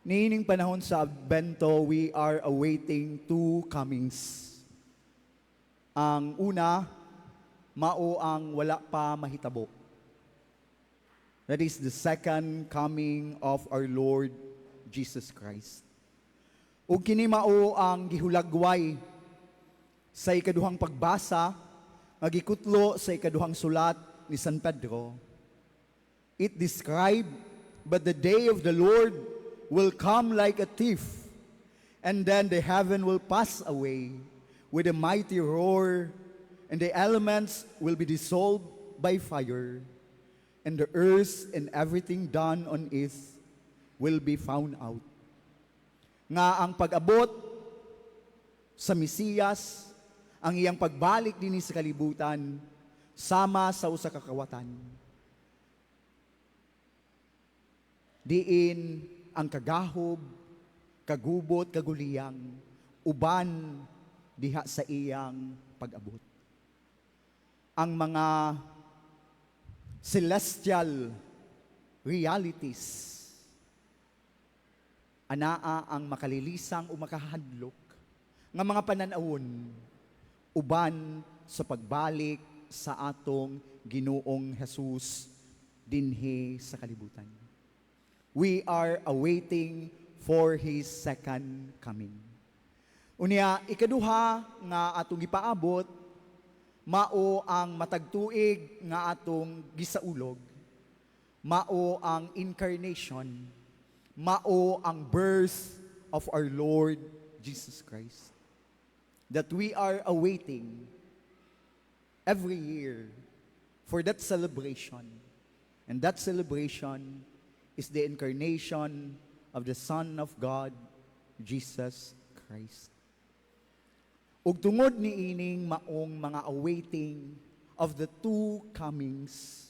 Niining panahon sa Advento, we are awaiting two comings. Ang una, mao ang wala pa mahitabo. That is the second coming of our Lord Jesus Christ. Ug kini mao ang gihulagway sa ikaduhang pagbasa, magikutlo sa ikaduhang sulat ni San Pedro. It described, but the day of the Lord will come like a thief, and then the heaven will pass away with a mighty roar, and the elements will be dissolved by fire, and the earth and everything done on it will be found out. Nga ang pag-abot sa Mesiyas, ang iyang pagbalik dinhi sa kalibutan, sama sa usa ka kawatan. Diin ang kagahob, kagubot, kaguliyang, uban diha sa iyang pag-abot. Ang mga celestial realities, anaa ang makalilisang o makahadlok nga mga pananawon, uban sa pagbalik sa atong Ginoong Jesus dinhi sa kalibutan. We are awaiting for His second coming. Unya, ikaduha nga atong gipaabot, mao ang matagtuig nga atong gisaulog, mao ang incarnation, mao ang birth of our Lord Jesus Christ, that we are awaiting every year for that celebration. And that celebration is the incarnation of the Son of God, Jesus Christ. Ug tungod ni ining maong mga awaiting of the two comings,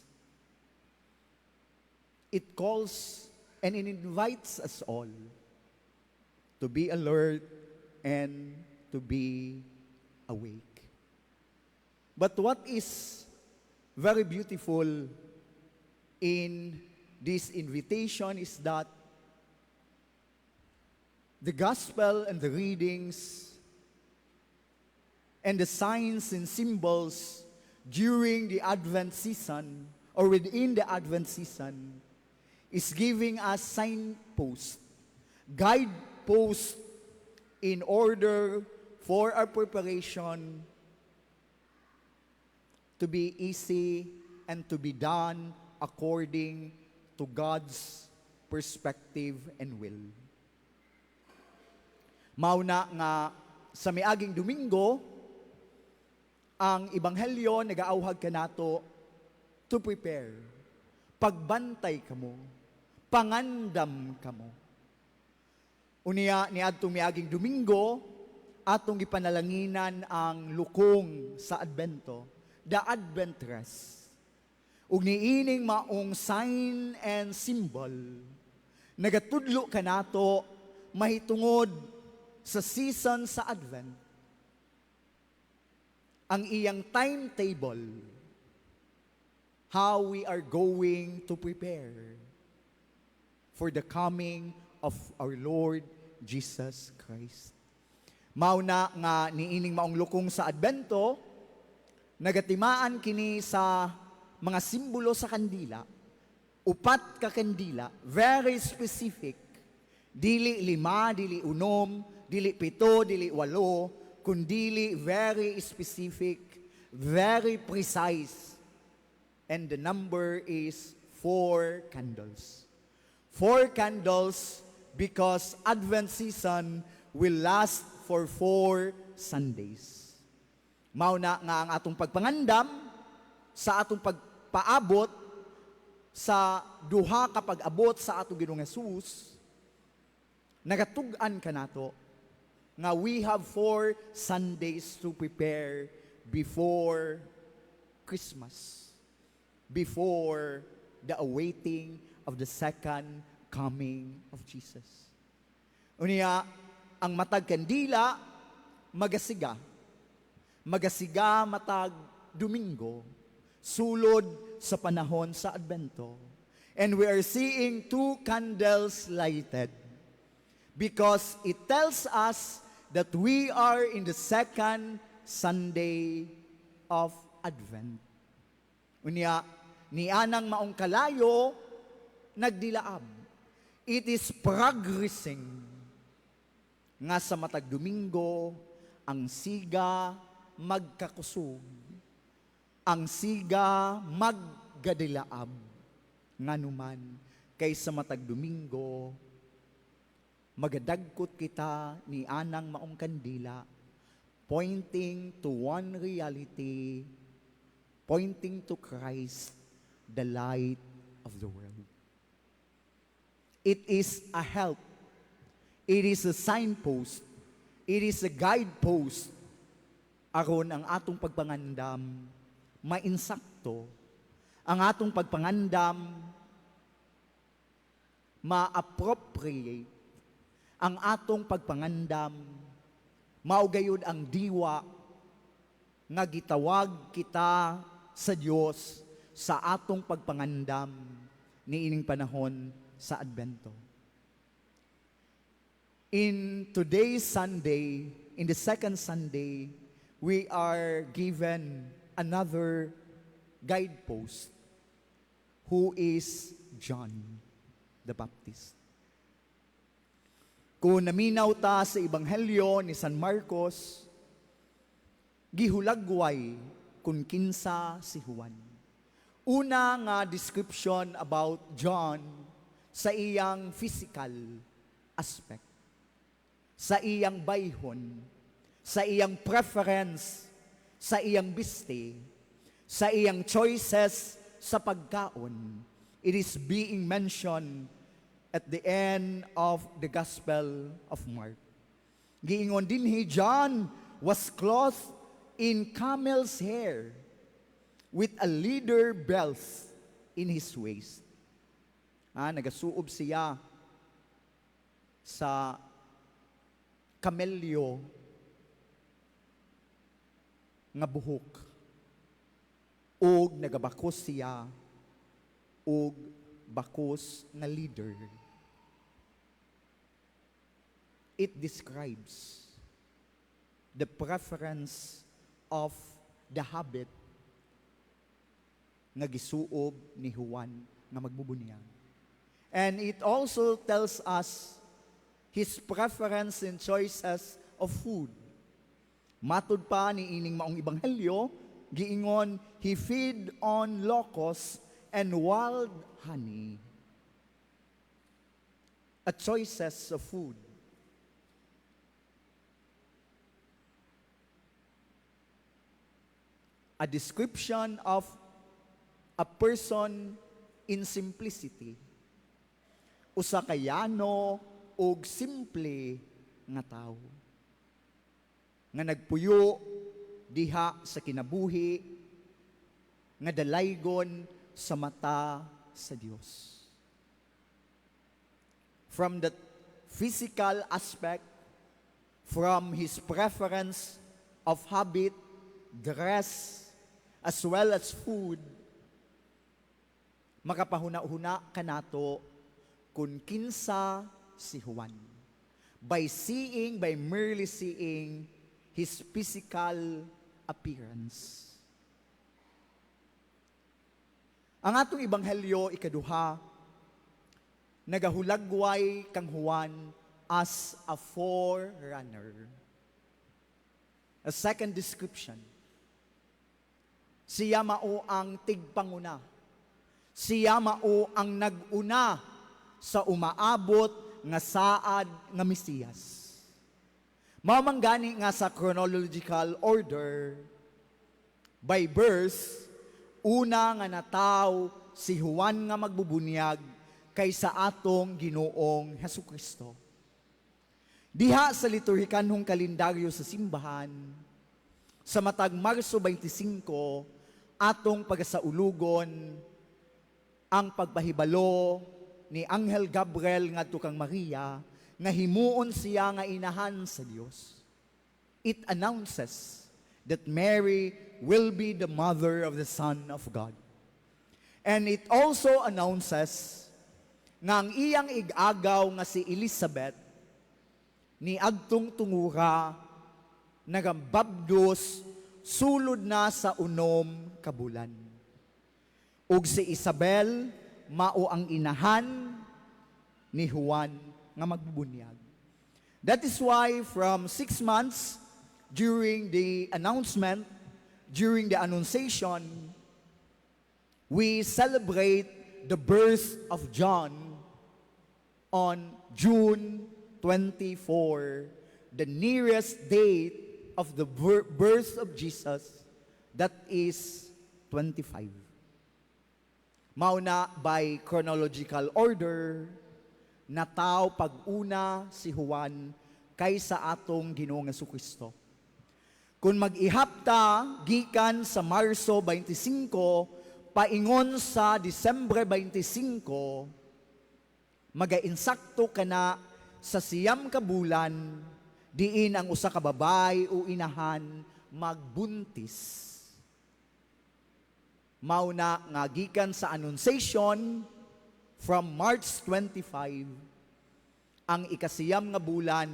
it calls and it invites us all to be alert and to be awake. But what is very beautiful in this invitation is that the gospel and the readings and the signs and symbols during the Advent season or within the Advent season is giving us signposts, guideposts in order for our preparation to be easy and to be done according to God's perspective and will. Mauna nga sa miaging Domingo, ang Ebanghelyo nagaauhag kanato to prepare. Pagbantay kamo, pangandam kamo. Unya ni adtong miaging Domingo, atong gipanalanginan ang lukong sa Advento, the Advent rest. Ug niining maong sign and symbol, nagatudlo kanato mahitungod sa season sa Advent. Ang iyang timetable, how we are going to prepare for the coming of our Lord Jesus Christ. Mauna nga niining maong lukong sa Advento, nagatimaan kini sa mga simbolo sa kandila, upat ka kandila, very specific, dili 5, dili 6, dili 7, dili 8, kundili very specific, very precise, and the number is 4 candles. 4 candles because Advent season will last for 4 Sundays. Mauna nga ang atong pagpangandam sa atong pagpaabot sa duha kapag abot sa atong Ginoong Hesus, nagatug-an kanato nga we have 4 Sundays to prepare before Christmas, before the awaiting of the second coming of Jesus. Unya, ang matag kandila, magasiga matag Domingo, sulod sa panahon sa Advento. And we are seeing 2 candles lighted. because it tells us that we are in the second Sunday of Advent. Unya, ni anang maong kalayo, nagdilaab. It is progressing. Nga sa matag Domingo, ang siga magkakusog. Ang siga maggadilaab. Nga numan, kay sa matag Domingo, magadagkot kita ni anang maong kandila, pointing to one reality, pointing to Christ, the light of the world. It is a help. It is a signpost. It is a guidepost. Aron ang atong pagpangandam, mainsakto. Ang atong pagpangandam, ma-appropriate. Ang atong pagpangandam, maugayod ang diwa nga gitawag kita sa Dios sa atong pagpangandam niining panahon sa Adbento. In today's Sunday, in the second Sunday, we are given another guidepost, who is John the Baptist. Kung naminaw ta sa Ebanghelyo ni San Marcos, gihulagway kung kinsa si Juan. Una nga description about John sa iyang physical aspect, sa iyang bayhon, sa iyang preference, sa iyang biste, sa iyang choices sa pagkaon. It is being mentioned at the end of the Gospel of Mark. Giingon dinhi, John was clothed in camel's hair with a leather belt in his waist. Nagasuob siya sa kamelyo nga buhok, ug nagabakos siya ug bakos nga leader. It describes the preference of the habit nga gisuob ni Juan nga magbubunyag. And it also tells us his preference and choices of food. Matud pa ni ining maong Ebanghelyo, giingon, he feed on locusts and wild honey. A choices of food. A description of a person in simplicity. Usa kayano og simple nga tao. Nga nagpuyo diha sa kinabuhi, nga dalaygon sa mata sa Dios. From the physical aspect, from his preference of habit, dress, as well as food, makapahuna-huna kanato kung kinsa si Juan. By merely seeing his physical appearance. Ang atong Ebanghelyo ikaduha, nagahulagway kang Juan as a forerunner. A second description. Siya mao ang tigpanguna. Siya mao ang nag-una sa umaabot nga saad nga Mesiyas. Mamanggani nga sa chronological order, by birth, una nga nataw si Juan nga magbubunyag kaysa atong Ginoong Hesukristo. Diha sa liturhikanhong kalendaryo sa simbahan, sa matag Marso 25, atong pagasaulugon ang pagpahibalo ni Anghel Gabriel ngadto kang Maria nga himuon siya nga inahan sa Dios. It announces that Mary will be the mother of the Son of God. And it also announces nga ang iyang ig-agaw nga si Elizabeth ni adtong tungura nagambabdos sulod na sa unom ka bulan. Ug si Isabel mao ang inahan ni Juan nga magbubunyag. That is why from 6 months during the announcement, during the annunciation, we celebrate the birth of John on June 24, the nearest date of the birth of Jesus, that is 25. Mauna by chronological order, nataw pag-una si Juan kaysa atong Ginoong Jesucristo. Kung mag-ihapta, gikan sa Marso 25, paingon sa Disyembre 25, maga-insakto ka na sa siyam ka bulan, diin ang usa ka babay o inahan magbuntis. Mauna nga gikan sa Annunciation from March 25, ang ikasiyam nga bulan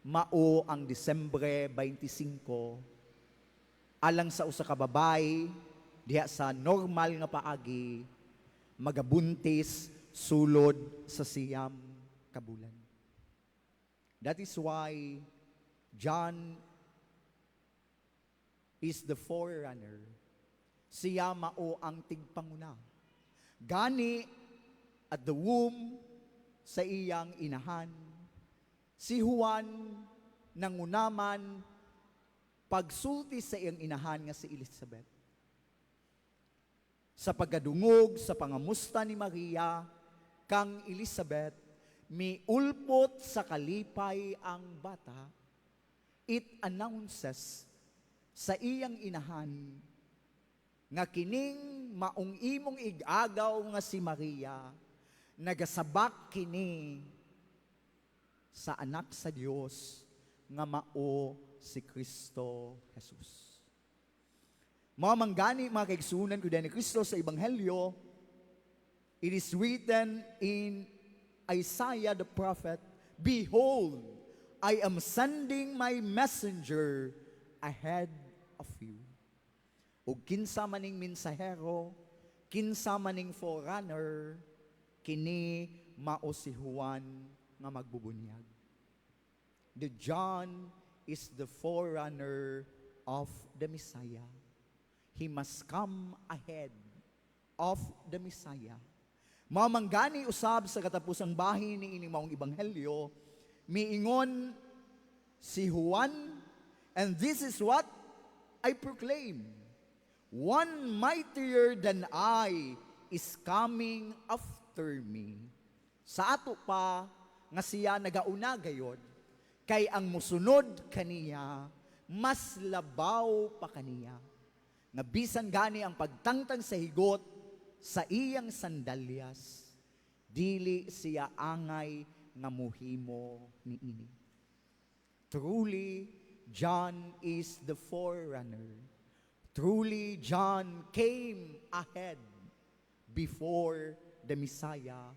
mao ang Disyembre 25, alang sa usa ka babay diha sa normal nga paagi magabuntis sulod sa siyam ka bulan. That is why John is the forerunner. Siya mao ang tigpanguna. Gani at the womb sa iyang inahan, si Juan nangunaman pagsulti sa iyang inahan nga si Elizabeth. Sa pagkadungog sa pangamusta ni Maria kang Elizabeth, miulpot sa kalipay ang bata, it announces sa iyang inahan nga kining maong imong igagaw nga si Maria, nagasabak kini sa anak sa Dios nga mao si Kristo Jesus. Mga manggani, mga kaigsunan ko ni Kristo sa Ebanghelyo, it is written in Isaiah the prophet, "Behold, I am sending my messenger ahead of you." Ug kinsa maning mensahero, kinsa maning forerunner, kini mao si Juan nga magbubunyag. The John is the forerunner of the Messiah. He must come ahead of the Messiah. Mamanggani usab sa katapusang bahin ni ining maong ebanghelyo, miingon si Juan, and this is what I proclaim: one mightier than I is coming after me. Sa ato pa nga siya nagauna gayod, kay ang musunod kaniya mas labaw pa kaniya. Nga bisan gani ang pagtangtang sa higot sa iyang sandalyas, dili siya angay nga muhimo niini. Truly, John is the forerunner. Truly, John came ahead before the Messiah,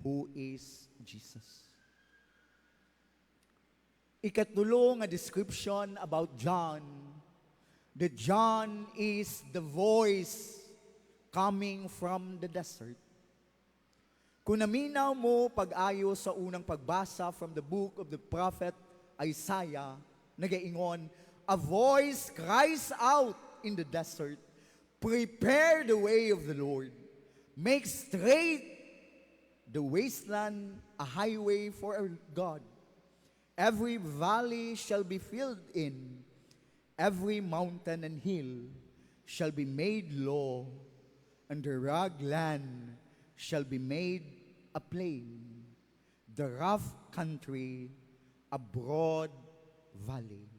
who is Jesus. Ikatulo nga description about John, that John is the voice coming from the desert. Kung naminaw mo pag-ayo sa unang pagbasa from the book of the prophet Isaiah, nagaingon, a voice cries out in the desert, prepare the way of the Lord, make straight the wasteland a highway for our God. Every valley shall be filled in, every mountain and hill shall be made low, and the rugged land shall be made a plain, the rough country a broad valley.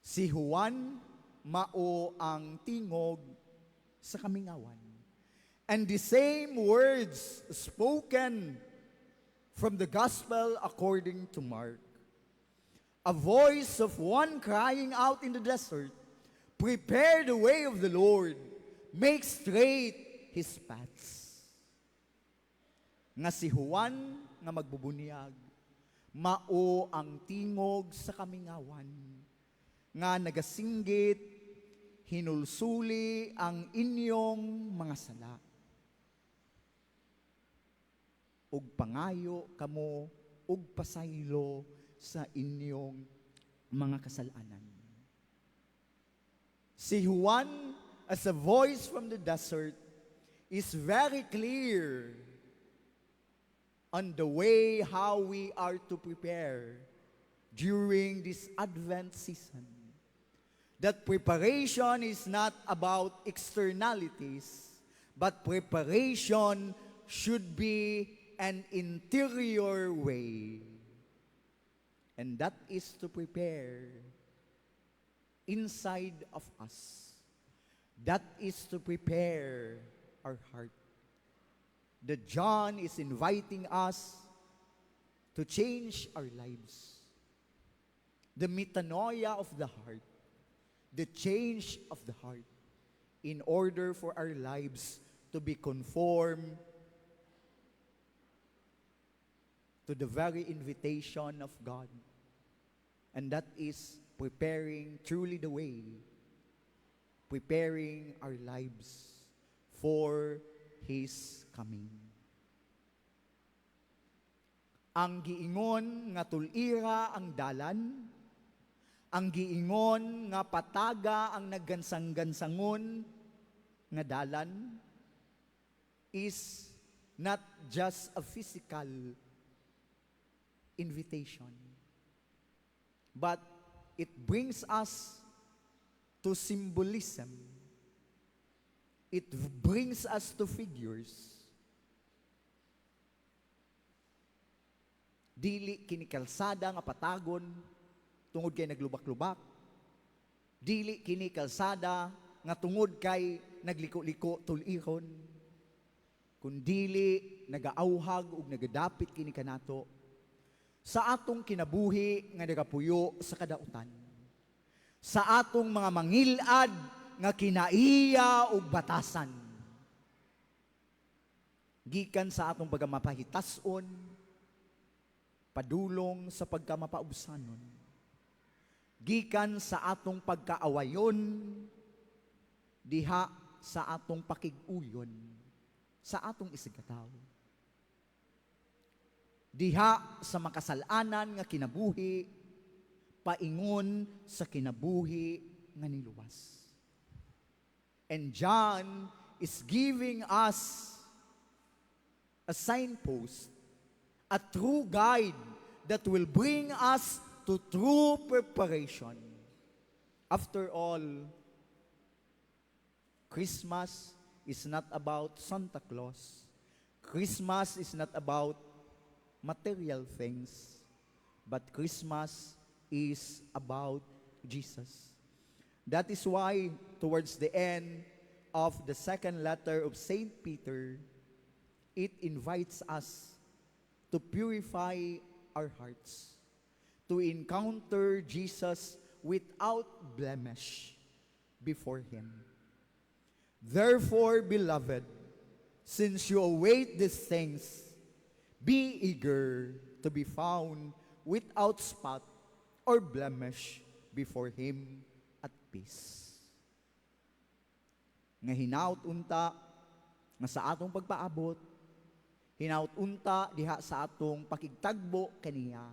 Si Juan mao ang tingog sa kamingawan. And the same words spoken from the gospel according to Mark. A voice of one crying out in the desert, prepare the way of the Lord, make straight His paths. Nga si Juan nga magbubunyag, mao ang tingog sa kamingawan, nga nagasinggit, hinulsuli ang inyong mga sala. Ug pangayo kamo, ug pasaylo sa inyong mga kasalanan. Si Juan, as a voice from the desert, is very clear on the way how we are to prepare during this Advent season. That preparation is not about externalities, but preparation should be an interior way. And that is to prepare inside of us. That is to prepare our heart. That John is inviting us to change our lives. The metanoia of the heart, the change of the heart, in order for our lives to be conformed to the very invitation of God. And that is preparing truly the way, preparing our lives for His coming. Ang giingon nga tulira ang dalan, ang giingon nga pataga ang naggansang-gansangon nga dalan, is not just a physical invitation, but it brings us to symbolism. It brings us to figures. Dili kini kalsada nga patagon tungod kay naglubak-lubak. Dili kini kalsada nga tungod kay nagliko-liko tulihon. Kundili nagaauhag ug nagadapit kini kanato sa atong kinabuhi nga nagapuyo sa kadautan. Sa atong mga mangilad nga kinaiya ug batasan. Gikan sa atong pagkamapahitason, padulong sa pagkamapaubsanon. Gikan sa atong pagkaawayon, diha sa atong pakiguyon, sa atong isigataw. Diha sa makasalanan nga kinabuhi, paingon sa kinabuhi nga niluwas. And John is giving us a signpost, a true guide that will bring us to true preparation. After all, Christmas is not about Santa Claus. Christmas is not about material things, but Christmas is about Jesus. That is why, towards the end of the second letter of Saint Peter, it invites us to purify our hearts, to encounter Jesus without blemish before Him. Therefore, beloved, since you await these things, be eager to be found without spot or blemish before Him at peace. Nga hinaut unta nga sa atong pagpaabot, hinaut unta diha sa atong pakigtagbo kaniya.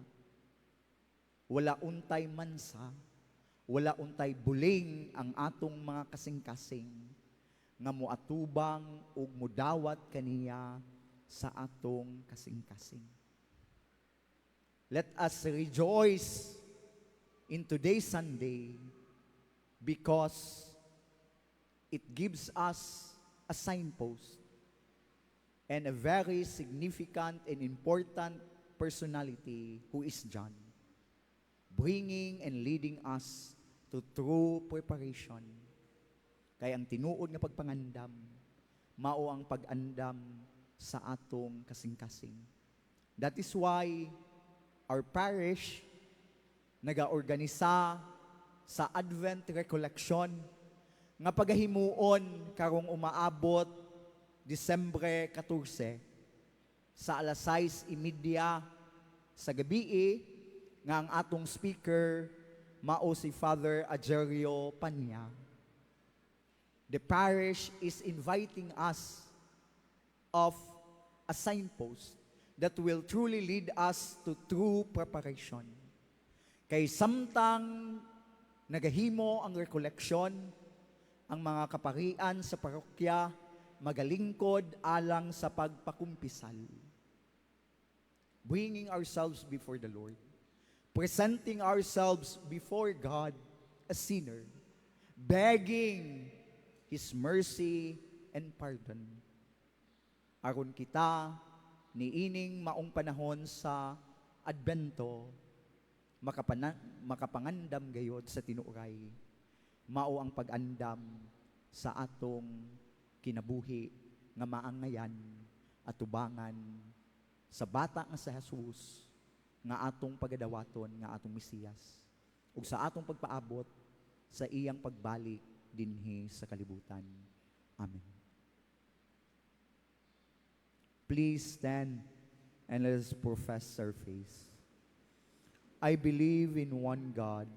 Wala untay mansa, wala untay buling ang atong mga kasing-kasing nga moatubang ug mudawat kaniya sa atong kasing-kasing. Let us rejoice in today's Sunday because it gives us a signpost and a very significant and important personality who is John, bringing and leading us to true preparation. Kaya ang tinuod nga pagpangandam, mao ang pag-andam sa atong kasing-kasing. That is why our parish nagaorganisa sa Advent Recollection nga pagahimuon karong umaabot Disyembre 14 sa alas 6:30 sa gabi nga ang atong speaker mao si Father Agerio Panya. The parish is inviting us of a signpost that will truly lead us to true preparation. Kay samtang nagahimo ang recollection, ang mga kaparian sa parokya magalingkod alang sa pagpakumpisal. Bringing ourselves before the Lord, presenting ourselves before God as sinner, begging His mercy and pardon. Aron kita niining maong panahon sa Adbento, makapangandam gayod sa tinuray, mao ang pag-andam sa atong kinabuhi nga maangayan at tubangan sa bata nga sa Jesus nga atong pagadawaton nga atong Mesiyas ug sa atong pagpaabot sa iyang pagbalik dinhi sa kalibutan. Amen. Please stand and let us profess our faith. I believe in one God,